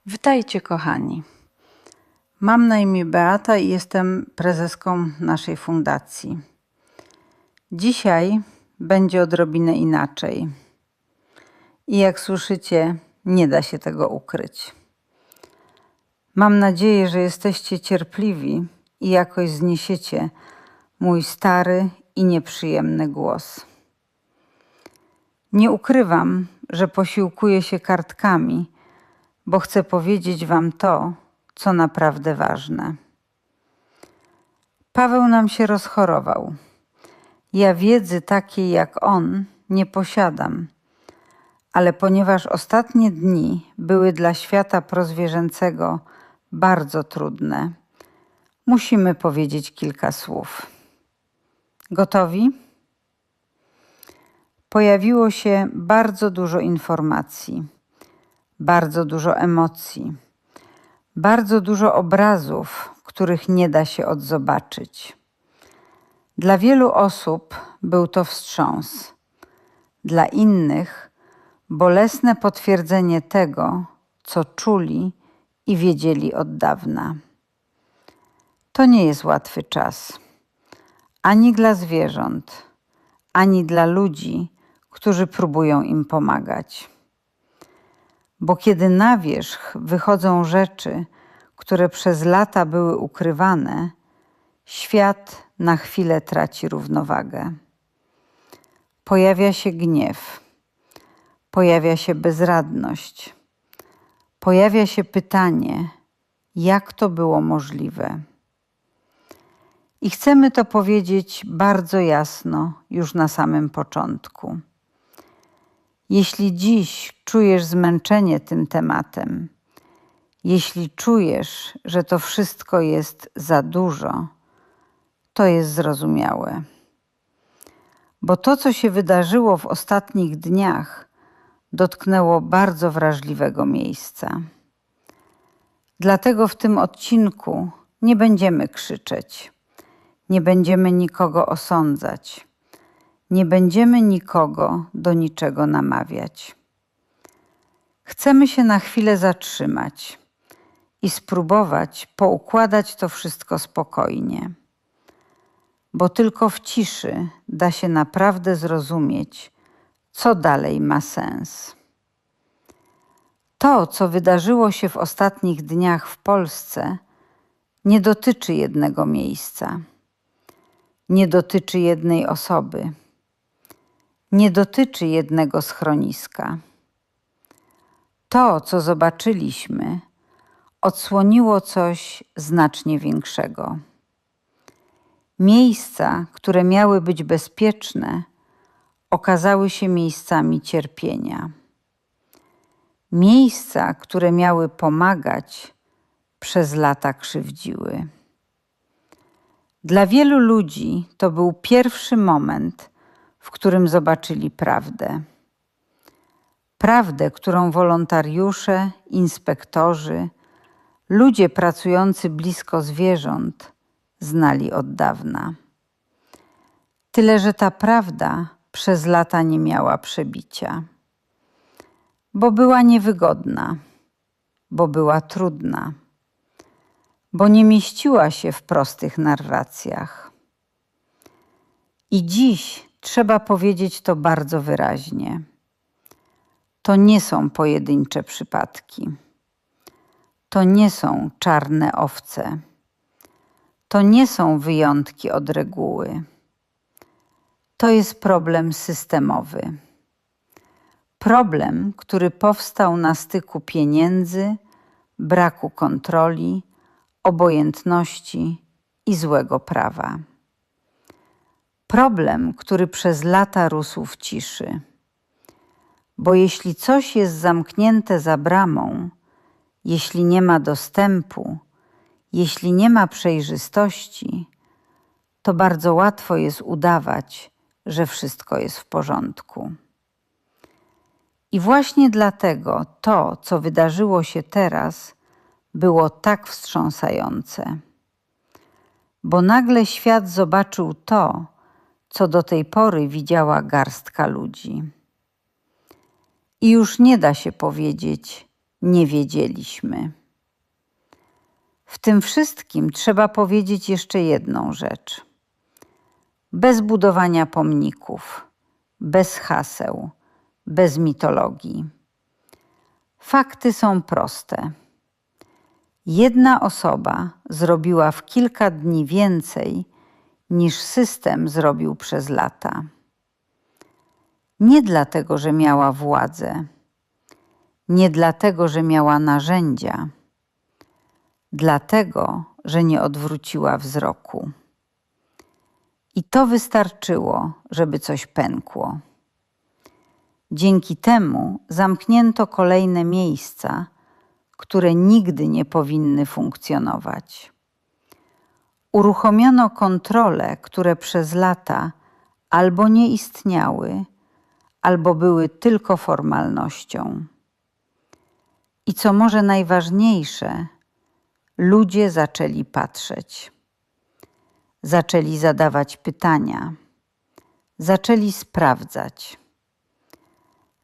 Witajcie, kochani. Mam na imię Beata i jestem prezeską naszej fundacji. Dzisiaj będzie odrobinę inaczej. I jak słyszycie, nie da się tego ukryć. Mam nadzieję, że jesteście cierpliwi i jakoś zniesiecie mój stary i nieprzyjemny głos. Nie ukrywam, że posiłkuję się kartkami, bo chcę powiedzieć wam to, co naprawdę ważne. Paweł nam się rozchorował. Ja wiedzy takiej jak on nie posiadam, ale ponieważ ostatnie dni były dla świata prozwierzęcego bardzo trudne, musimy powiedzieć kilka słów. Gotowi? Pojawiło się bardzo dużo informacji, bardzo dużo emocji, bardzo dużo obrazów, których nie da się odzobaczyć. Dla wielu osób był to wstrząs, dla innych bolesne potwierdzenie tego, co czuli i wiedzieli od dawna. To nie jest łatwy czas, ani dla zwierząt, ani dla ludzi, którzy próbują im pomagać. Bo kiedy na wierzch wychodzą rzeczy, które przez lata były ukrywane, świat na chwilę traci równowagę. Pojawia się gniew, pojawia się bezradność, pojawia się pytanie, jak to było możliwe. I chcemy to powiedzieć bardzo jasno już na samym początku. Jeśli dziś czujesz zmęczenie tym tematem, jeśli czujesz, że to wszystko jest za dużo, to jest zrozumiałe. Bo to, co się wydarzyło w ostatnich dniach, dotknęło bardzo wrażliwego miejsca. Dlatego w tym odcinku nie będziemy krzyczeć, nie będziemy nikogo osądzać, nie będziemy nikogo do niczego namawiać. Chcemy się na chwilę zatrzymać i spróbować poukładać to wszystko spokojnie. Bo tylko w ciszy da się naprawdę zrozumieć, co dalej ma sens. To, co wydarzyło się w ostatnich dniach w Polsce, nie dotyczy jednego miejsca, nie dotyczy jednej osoby, nie dotyczy jednego schroniska. To, co zobaczyliśmy, odsłoniło coś znacznie większego. Miejsca, które miały być bezpieczne, okazały się miejscami cierpienia. Miejsca, które miały pomagać, przez lata krzywdziły. Dla wielu ludzi to był pierwszy moment, w którym zobaczyli prawdę. Prawdę, którą wolontariusze, inspektorzy, ludzie pracujący blisko zwierząt znali od dawna. Tyle, że ta prawda przez lata nie miała przebicia. Bo była niewygodna, bo była trudna, bo nie mieściła się w prostych narracjach. I dziś trzeba powiedzieć to bardzo wyraźnie. To nie są pojedyncze przypadki. To nie są czarne owce. To nie są wyjątki od reguły. To jest problem systemowy. Problem, który powstał na styku pieniędzy, braku kontroli, obojętności i złego prawa. Problem, który przez lata rósł w ciszy. Bo jeśli coś jest zamknięte za bramą, jeśli nie ma dostępu, jeśli nie ma przejrzystości, to bardzo łatwo jest udawać, że wszystko jest w porządku. I właśnie dlatego to, co wydarzyło się teraz, było tak wstrząsające. bo nagle świat zobaczył to, co do tej pory widziała garstka ludzi. I już nie da się powiedzieć, nie wiedzieliśmy. W tym wszystkim trzeba powiedzieć jeszcze jedną rzecz. Bez budowania pomników, bez haseł, bez mitologii. Fakty są proste. Jedna osoba zrobiła w kilka dni więcej, niż system zrobił przez lata. Nie dlatego, że miała władzę, nie dlatego, że miała narzędzia, dlatego, że nie odwróciła wzroku. I to wystarczyło, żeby coś pękło. Dzięki temu zamknięto kolejne miejsca, które nigdy nie powinny funkcjonować. Uruchomiono kontrole, które przez lata albo nie istniały, albo były tylko formalnością. I co może najważniejsze, ludzie zaczęli patrzeć. Zaczęli zadawać pytania. Zaczęli sprawdzać.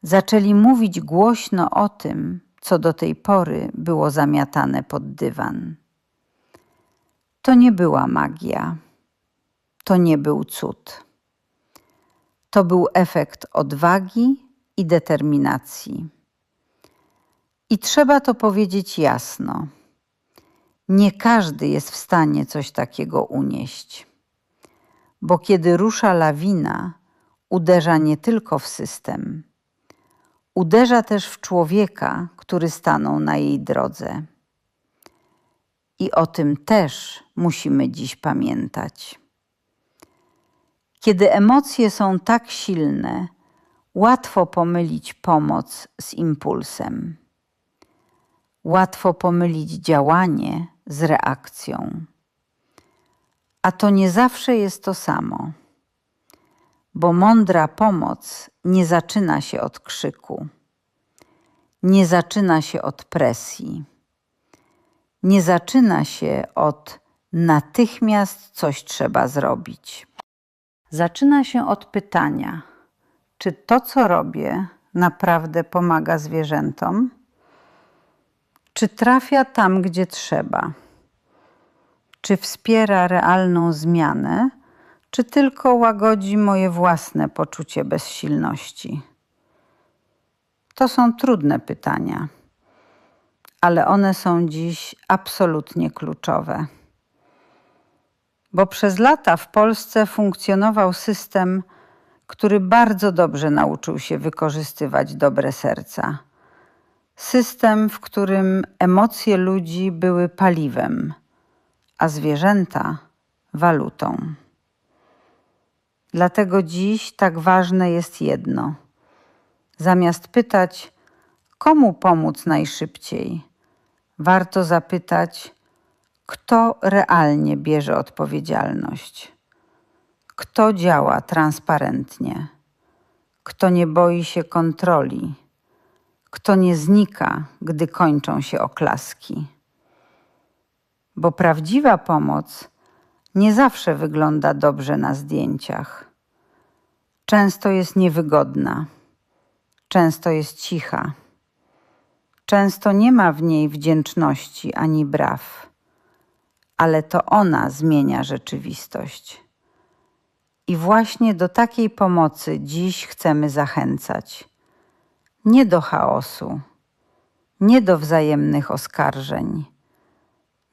Zaczęli mówić głośno o tym, co do tej pory było zamiatane pod dywan. To nie była magia. To nie był cud. To był efekt odwagi i determinacji. I trzeba to powiedzieć jasno. Nie każdy jest w stanie coś takiego unieść. Bo kiedy rusza lawina, uderza nie tylko w system. Uderza też w człowieka, który stanął na jej drodze. I o tym też musimy dziś pamiętać. Kiedy emocje są tak silne, łatwo pomylić pomoc z impulsem. Łatwo pomylić działanie z reakcją. A to nie zawsze jest to samo, bo mądra pomoc nie zaczyna się od krzyku, nie zaczyna się od presji, nie zaczyna się od natychmiast coś trzeba zrobić. Zaczyna się od pytania, czy to, co robię, naprawdę pomaga zwierzętom? Czy trafia tam, gdzie trzeba? Czy wspiera realną zmianę, czy tylko łagodzi moje własne poczucie bezsilności? To są trudne pytania, ale one są dziś absolutnie kluczowe. Bo przez lata w Polsce funkcjonował system, który bardzo dobrze nauczył się wykorzystywać dobre serca. System, w którym emocje ludzi były paliwem, a zwierzęta walutą. Dlatego dziś tak ważne jest jedno. Zamiast pytać, komu pomóc najszybciej, warto zapytać, kto realnie bierze odpowiedzialność, kto działa transparentnie, kto nie boi się kontroli, kto nie znika, gdy kończą się oklaski. Bo prawdziwa pomoc nie zawsze wygląda dobrze na zdjęciach. Często jest niewygodna, często jest cicha, często nie ma w niej wdzięczności ani braw, ale to ona zmienia rzeczywistość. I właśnie do takiej pomocy dziś chcemy zachęcać. Nie do chaosu, nie do wzajemnych oskarżeń,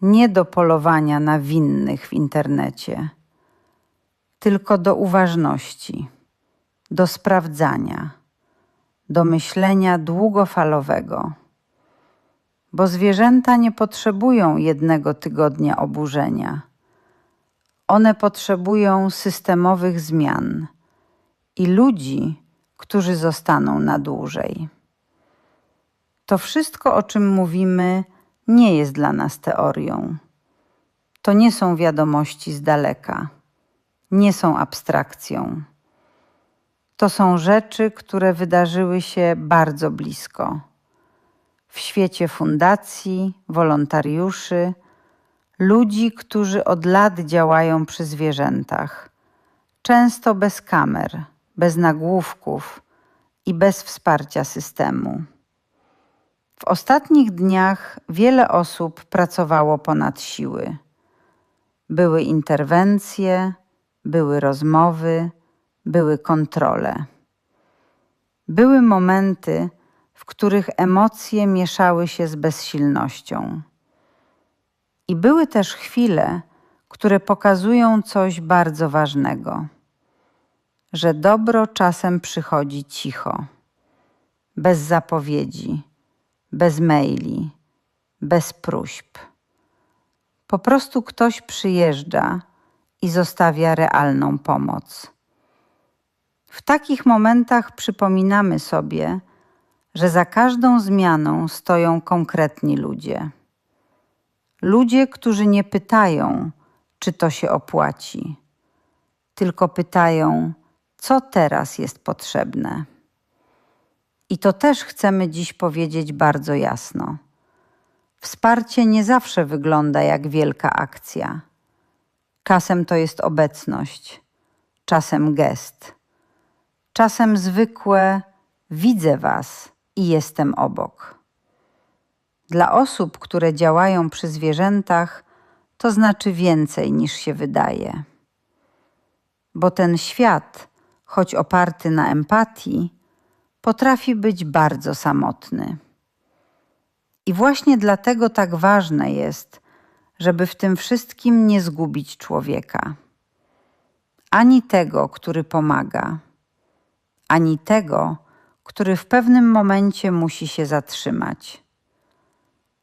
nie do polowania na winnych w internecie, tylko do uważności, do sprawdzania, do myślenia długofalowego. Bo zwierzęta nie potrzebują jednego tygodnia oburzenia. One potrzebują systemowych zmian i ludzi, którzy zostaną na dłużej. To wszystko, o czym mówimy, nie jest dla nas teorią. To nie są wiadomości z daleka, nie są abstrakcją. To są rzeczy, które wydarzyły się bardzo blisko. W świecie fundacji, wolontariuszy, ludzi, którzy od lat działają przy zwierzętach, często bez kamer, bez nagłówków i bez wsparcia systemu. W ostatnich dniach wiele osób pracowało ponad siły. Były interwencje, były rozmowy, były kontrole. Były momenty, w których emocje mieszały się z bezsilnością. I były też chwile, które pokazują coś bardzo ważnego, że dobro czasem przychodzi cicho, bez zapowiedzi, bez maili, bez próśb. Po prostu ktoś przyjeżdża i zostawia realną pomoc. W takich momentach przypominamy sobie, że za każdą zmianą stoją konkretni ludzie. Ludzie, którzy nie pytają, czy to się opłaci, tylko pytają, co teraz jest potrzebne. I to też chcemy dziś powiedzieć bardzo jasno. Wsparcie nie zawsze wygląda jak wielka akcja. Czasem to jest obecność, czasem gest, czasem zwykłe widzę was i jestem obok. Dla osób, które działają przy zwierzętach, to znaczy więcej niż się wydaje. Bo ten świat, choć oparty na empatii, potrafi być bardzo samotny. I właśnie dlatego tak ważne jest, żeby w tym wszystkim nie zgubić człowieka. Ani tego, który pomaga, ani tego, który w pewnym momencie musi się zatrzymać.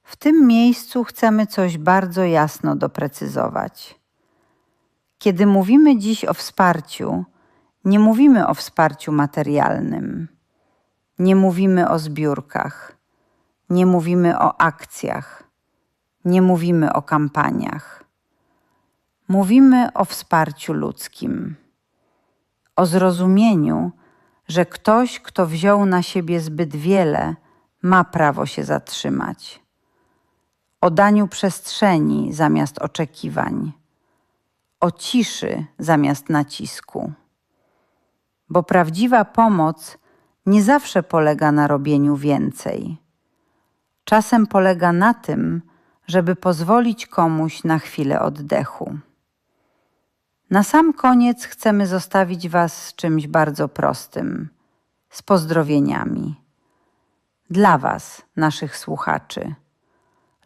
W tym miejscu chcemy coś bardzo jasno doprecyzować. Kiedy mówimy dziś o wsparciu, nie mówimy o wsparciu materialnym, nie mówimy o zbiórkach, nie mówimy o akcjach, nie mówimy o kampaniach. Mówimy o wsparciu ludzkim, o zrozumieniu, że ktoś, kto wziął na siebie zbyt wiele, ma prawo się zatrzymać. O daniu przestrzeni zamiast oczekiwań, o ciszy zamiast nacisku. Bo prawdziwa pomoc nie zawsze polega na robieniu więcej. Czasem polega na tym, żeby pozwolić komuś na chwilę oddechu. Na sam koniec chcemy zostawić was z czymś bardzo prostym, z pozdrowieniami. Dla was, naszych słuchaczy,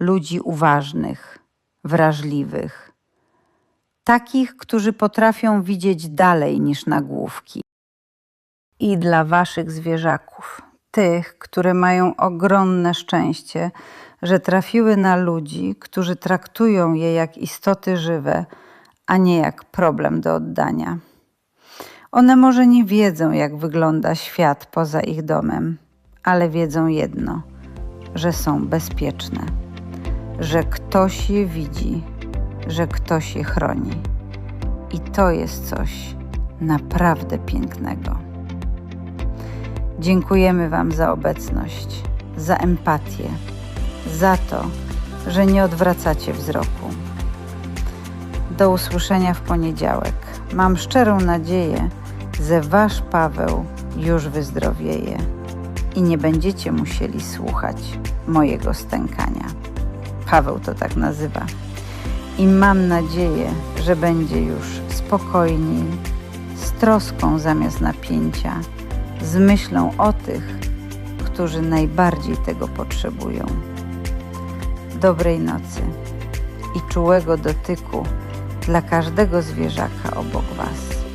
ludzi uważnych, wrażliwych, takich, którzy potrafią widzieć dalej niż nagłówki. I dla waszych zwierzaków, tych, które mają ogromne szczęście, że trafiły na ludzi, którzy traktują je jak istoty żywe, a nie jak problem do oddania. One może nie wiedzą, jak wygląda świat poza ich domem, ale wiedzą jedno, że są bezpieczne, że ktoś je widzi, że ktoś je chroni. I to jest coś naprawdę pięknego. Dziękujemy wam za obecność, za empatię, za to, że nie odwracacie wzroku. Do usłyszenia w poniedziałek. Mam szczerą nadzieję, że wasz Paweł już wyzdrowieje i nie będziecie musieli słuchać mojego stękania. Paweł to tak nazywa. I mam nadzieję, że będzie już spokojniej, z troską zamiast napięcia, z myślą o tych, którzy najbardziej tego potrzebują. Dobrej nocy i czułego dotyku dla każdego zwierzaka obok was.